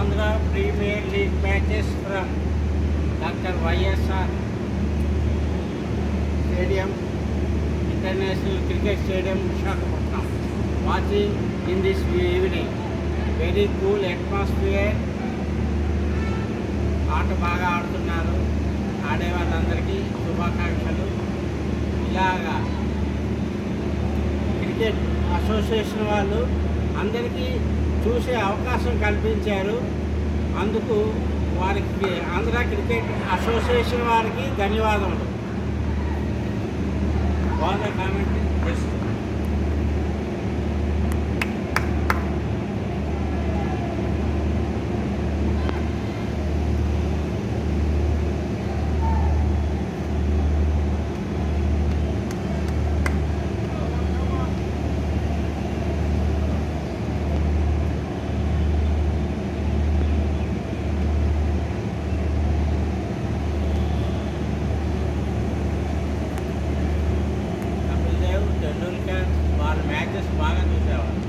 Andhra Premier League matches from Dr. YSR Stadium, International Cricket Stadium, Visakhapatnam. Watching in this evening. Very cool atmosphere. ఆట బాగా ఆడుతున్నారు. ఆడే వాళ్ళందరికీ శుభాకాంక్షలు. ఇలాగా క్రికెట్ అసోసియేషన్ వాళ్ళు అందరికీ చూసే అవకాశం కల్పించారు. అందుకు వారికి ఆంధ్ర క్రికెట్ అసోసియేషన్ వారికి ధన్యవాదములు. బాగా కామెంట్